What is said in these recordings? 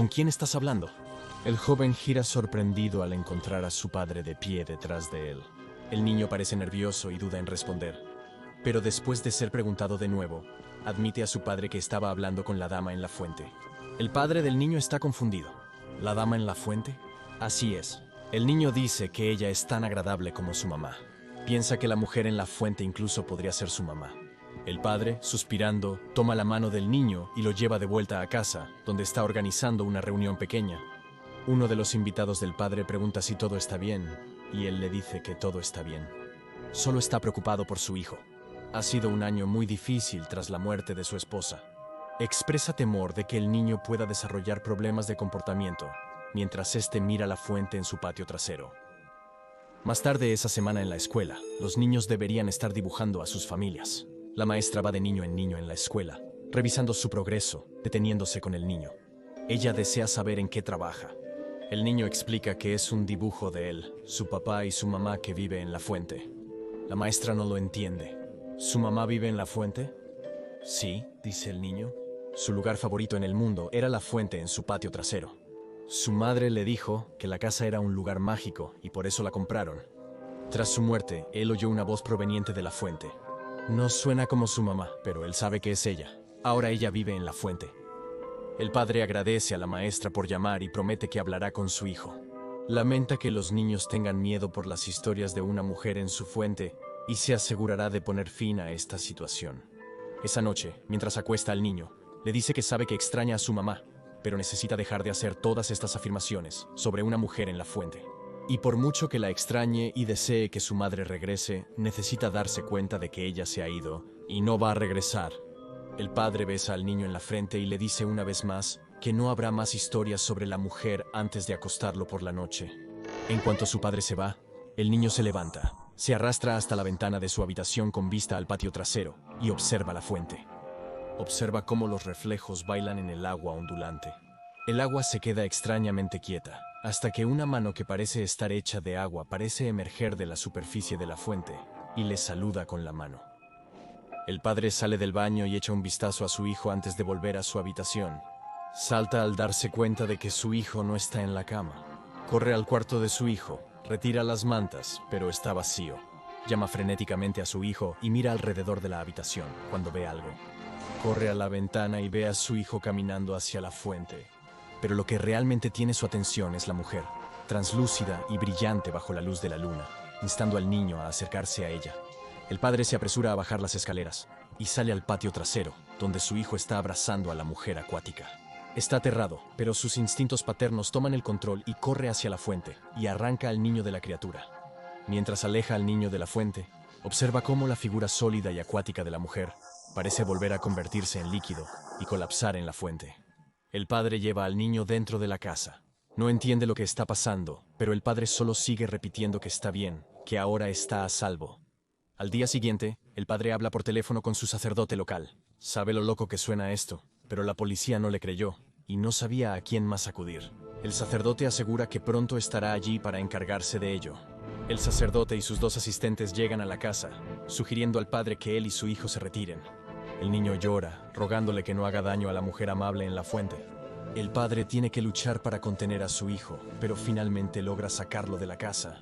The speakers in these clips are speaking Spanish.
¿Con quién estás hablando? El joven gira sorprendido al encontrar a su padre de pie detrás de él. El niño parece nervioso y duda en responder, pero después de ser preguntado de nuevo, admite a su padre que estaba hablando con la dama en la fuente. El padre del niño está confundido. ¿La dama en la fuente? Así es. El niño dice que ella es tan agradable como su mamá. Piensa que la mujer en la fuente incluso podría ser su mamá. El padre, suspirando, toma la mano del niño y lo lleva de vuelta a casa, donde está organizando una reunión pequeña. Uno de los invitados del padre pregunta si todo está bien, y él le dice que todo está bien. Solo está preocupado por su hijo. Ha sido un año muy difícil tras la muerte de su esposa. Expresa temor de que el niño pueda desarrollar problemas de comportamiento, mientras éste mira la fuente en su patio trasero. Más tarde esa semana en la escuela, los niños deberían estar dibujando a sus familias. La maestra va de niño en la escuela, revisando su progreso, deteniéndose con el niño. Ella desea saber en qué trabaja. El niño explica que es un dibujo de él, su papá y su mamá que vive en la fuente. La maestra no lo entiende. ¿Su mamá vive en la fuente? Sí, dice el niño. Su lugar favorito en el mundo era la fuente en su patio trasero. Su madre le dijo que la casa era un lugar mágico y por eso la compraron. Tras su muerte, él oyó una voz proveniente de la fuente. No suena como su mamá, pero él sabe que es ella. Ahora ella vive en la fuente. El padre agradece a la maestra por llamar y promete que hablará con su hijo. Lamenta que los niños tengan miedo por las historias de una mujer en su fuente y se asegurará de poner fin a esta situación. Esa noche, mientras acuesta al niño, le dice que sabe que extraña a su mamá, pero necesita dejar de hacer todas estas afirmaciones sobre una mujer en la fuente. Y por mucho que la extrañe y desee que su madre regrese, necesita darse cuenta de que ella se ha ido y no va a regresar. El padre besa al niño en la frente y le dice una vez más que no habrá más historias sobre la mujer antes de acostarlo por la noche. En cuanto su padre se va, el niño se levanta, se arrastra hasta la ventana de su habitación con vista al patio trasero y observa la fuente. Observa cómo los reflejos bailan en el agua ondulante. El agua se queda extrañamente quieta, hasta que una mano que parece estar hecha de agua parece emerger de la superficie de la fuente y le saluda con la mano. El padre sale del baño y echa un vistazo a su hijo antes de volver a su habitación. Salta al darse cuenta de que su hijo no está en la cama. Corre al cuarto de su hijo, retira las mantas, pero está vacío. Llama frenéticamente a su hijo y mira alrededor de la habitación cuando ve algo. Corre a la ventana y ve a su hijo caminando hacia la fuente. Pero lo que realmente tiene su atención es la mujer, translúcida y brillante bajo la luz de la luna, instando al niño a acercarse a ella. El padre se apresura a bajar las escaleras y sale al patio trasero, donde su hijo está abrazando a la mujer acuática. Está aterrado, pero sus instintos paternos toman el control y corre hacia la fuente y arranca al niño de la criatura. Mientras aleja al niño de la fuente, observa cómo la figura sólida y acuática de la mujer parece volver a convertirse en líquido y colapsar en la fuente. El padre lleva al niño dentro de la casa. No entiende lo que está pasando, pero el padre solo sigue repitiendo que está bien, que ahora está a salvo. Al día siguiente, el padre habla por teléfono con su sacerdote local. Sabe lo loco que suena esto, pero la policía no le creyó y no sabía a quién más acudir. El sacerdote asegura que pronto estará allí para encargarse de ello. El sacerdote y sus dos asistentes llegan a la casa, sugiriendo al padre que él y su hijo se retiren. El niño llora, rogándole que no haga daño a la mujer amable en la fuente. El padre tiene que luchar para contener a su hijo, pero finalmente logra sacarlo de la casa.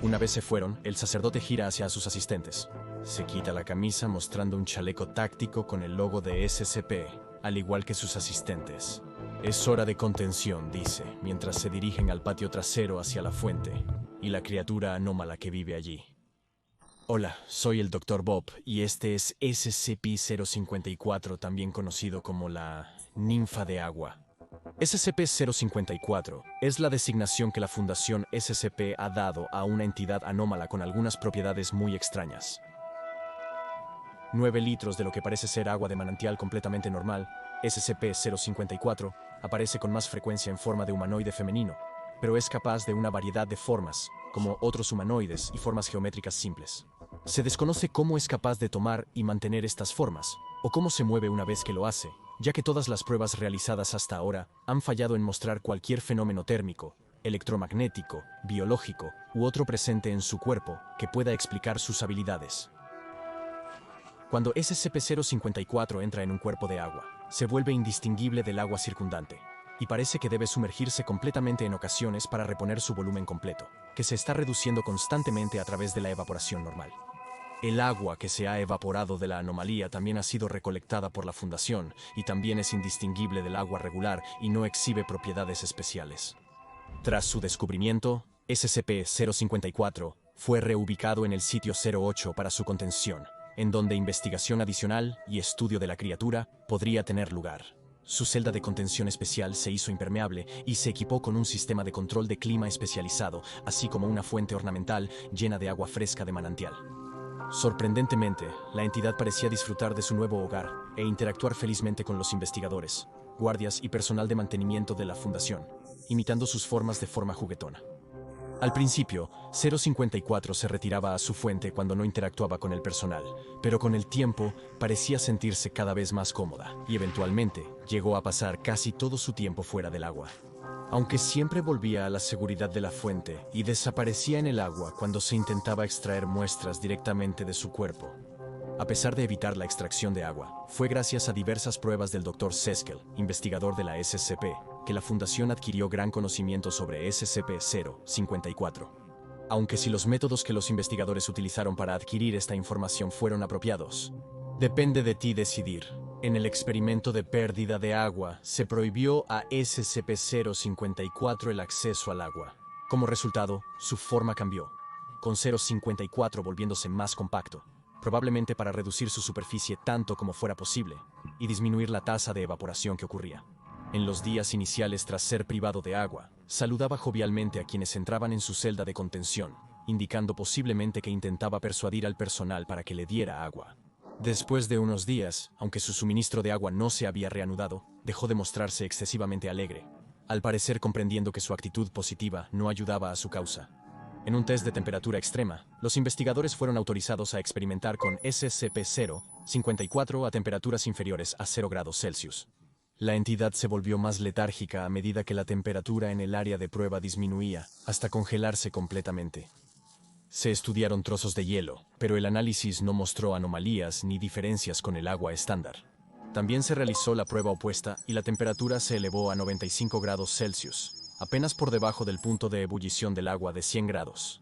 Una vez se fueron, el sacerdote gira hacia sus asistentes. Se quita la camisa mostrando un chaleco táctico con el logo de SCP, al igual que sus asistentes. Es hora de contención, dice, mientras se dirigen al patio trasero hacia la fuente y la criatura anómala que vive allí. Hola, soy el Dr. Bob y este es SCP-054, también conocido como la ninfa de agua. SCP-054 es la designación que la Fundación SCP ha dado a una entidad anómala con algunas propiedades muy extrañas. 9 litros de lo que parece ser agua de manantial completamente normal, SCP-054 aparece con más frecuencia en forma de humanoide femenino, pero es capaz de una variedad de formas, como otros humanoides y formas geométricas simples. Se desconoce cómo es capaz de tomar y mantener estas formas, o cómo se mueve una vez que lo hace, ya que todas las pruebas realizadas hasta ahora han fallado en mostrar cualquier fenómeno térmico, electromagnético, biológico u otro presente en su cuerpo que pueda explicar sus habilidades. Cuando SCP-054 entra en un cuerpo de agua, se vuelve indistinguible del agua circundante. y parece que debe sumergirse completamente en ocasiones para reponer su volumen completo, que se está reduciendo constantemente a través de la evaporación normal. El agua que se ha evaporado de la anomalía también ha sido recolectada por la Fundación y también es indistinguible del agua regular y no exhibe propiedades especiales. Tras su descubrimiento, SCP-054 fue reubicado en el sitio 08 para su contención, en donde investigación adicional y estudio de la criatura podría tener lugar. Su celda de contención especial se hizo impermeable y se equipó con un sistema de control de clima especializado, así como una fuente ornamental llena de agua fresca de manantial. Sorprendentemente, la entidad parecía disfrutar de su nuevo hogar e interactuar felizmente con los investigadores, guardias y personal de mantenimiento de la Fundación, imitando sus formas de forma juguetona. Al principio, 054 se retiraba a su fuente cuando no interactuaba con el personal, pero con el tiempo parecía sentirse cada vez más cómoda y eventualmente llegó a pasar casi todo su tiempo fuera del agua. Aunque siempre volvía a la seguridad de la fuente y desaparecía en el agua cuando se intentaba extraer muestras directamente de su cuerpo. A pesar de evitar la extracción de agua, fue gracias a diversas pruebas del Dr. Seskel, investigador de la SCP, que la Fundación adquirió gran conocimiento sobre SCP-054. Aunque si los métodos que los investigadores utilizaron para adquirir esta información fueron apropiados, depende de ti decidir. En el experimento de pérdida de agua, se prohibió a SCP-054 el acceso al agua. Como resultado, su forma cambió, con 054 volviéndose más compacto, probablemente para reducir su superficie tanto como fuera posible y disminuir la tasa de evaporación que ocurría. En los días iniciales tras ser privado de agua, saludaba jovialmente a quienes entraban en su celda de contención, indicando posiblemente que intentaba persuadir al personal para que le diera agua. Después de unos días, aunque su suministro de agua no se había reanudado, dejó de mostrarse excesivamente alegre, al parecer comprendiendo que su actitud positiva no ayudaba a su causa. En un test de temperatura extrema, los investigadores fueron autorizados a experimentar con SCP-054 a temperaturas inferiores a 0 grados Celsius. La entidad se volvió más letárgica a medida que la temperatura en el área de prueba disminuía, hasta congelarse completamente. Se estudiaron trozos de hielo, pero el análisis no mostró anomalías ni diferencias con el agua estándar. También se realizó la prueba opuesta y la temperatura se elevó a 95 grados Celsius, apenas por debajo del punto de ebullición del agua de 100 grados.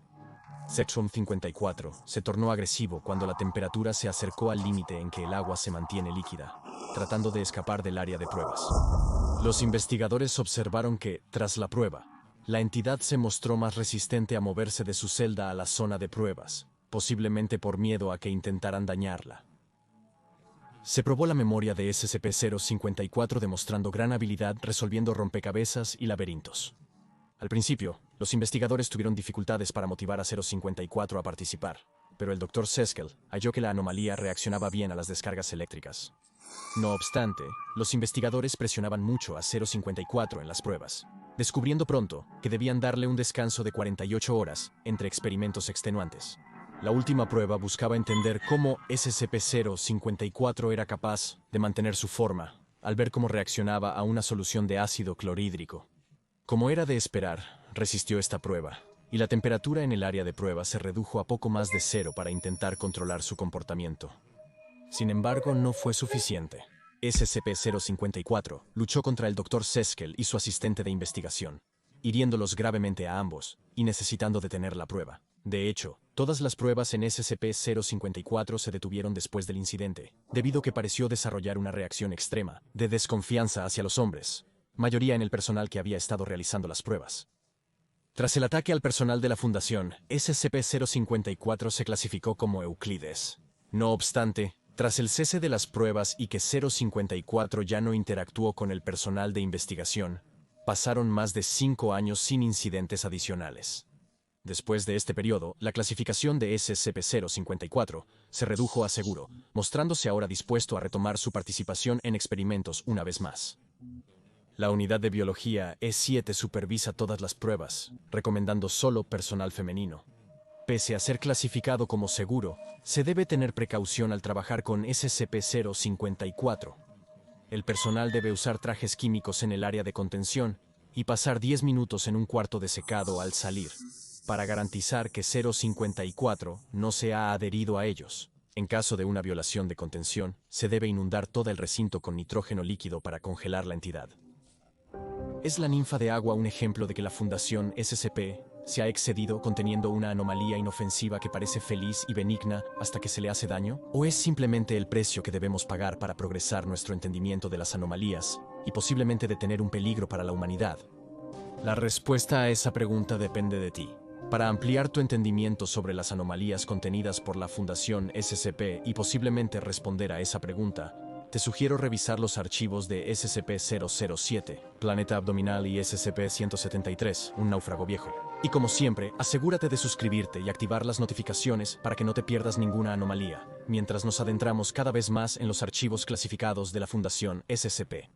Sectron 54 se tornó agresivo cuando la temperatura se acercó al límite en que el agua se mantiene líquida, tratando de escapar del área de pruebas. Los investigadores observaron que, tras la prueba, la entidad se mostró más resistente a moverse de su celda a la zona de pruebas, posiblemente por miedo a que intentaran dañarla. Se probó la memoria de SCP-054 demostrando gran habilidad resolviendo rompecabezas y laberintos. Al principio, los investigadores tuvieron dificultades para motivar a 054 a participar, pero el Dr. Seskel halló que la anomalía reaccionaba bien a las descargas eléctricas. No obstante, los investigadores presionaban mucho a 054 en las pruebas, descubriendo pronto que debían darle un descanso de 48 horas entre experimentos extenuantes. La última prueba buscaba entender cómo SCP-054 era capaz de mantener su forma, al ver cómo reaccionaba a una solución de ácido clorhídrico. Como era de esperar, resistió esta prueba, y la temperatura en el área de prueba se redujo a poco más de 0 para intentar controlar su comportamiento. Sin embargo, no fue suficiente. SCP-054 luchó contra el Dr. Seskel y su asistente de investigación, hiriéndolos gravemente a ambos y necesitando detener la prueba. De hecho, todas las pruebas en SCP-054 se detuvieron después del incidente, debido a que pareció desarrollar una reacción extrema de desconfianza hacia los hombres, mayoría en el personal que había estado realizando las pruebas. Tras el ataque al personal de la Fundación, SCP-054 se clasificó como Euclides. No obstante, tras el cese de las pruebas y que 054 ya no interactuó con el personal de investigación, pasaron más de 5 años sin incidentes adicionales. Después de este periodo, la clasificación de SCP-054 se redujo a seguro, mostrándose ahora dispuesto a retomar su participación en experimentos una vez más. La unidad de biología E7 supervisa todas las pruebas, recomendando solo personal femenino. Pese a ser clasificado como seguro, se debe tener precaución al trabajar con SCP-054. El personal debe usar trajes químicos en el área de contención y pasar 10 minutos en un cuarto de secado al salir, para garantizar que 054 no se ha adherido a ellos. En caso de una violación de contención, se debe inundar todo el recinto con nitrógeno líquido para congelar la entidad. ¿Es la ninfa de agua un ejemplo de que la Fundación SCP se ha excedido conteniendo una anomalía inofensiva que parece feliz y benigna hasta que se le hace daño? ¿O es simplemente el precio que debemos pagar para progresar nuestro entendimiento de las anomalías y posiblemente detener un peligro para la humanidad? La respuesta a esa pregunta depende de ti. Para ampliar tu entendimiento sobre las anomalías contenidas por la Fundación SCP y posiblemente responder a esa pregunta, te sugiero revisar los archivos de SCP-007, Planeta Abdominal y SCP-173, un náufrago viejo. Y como siempre, asegúrate de suscribirte y activar las notificaciones para que no te pierdas ninguna anomalía, mientras nos adentramos cada vez más en los archivos clasificados de la Fundación SCP.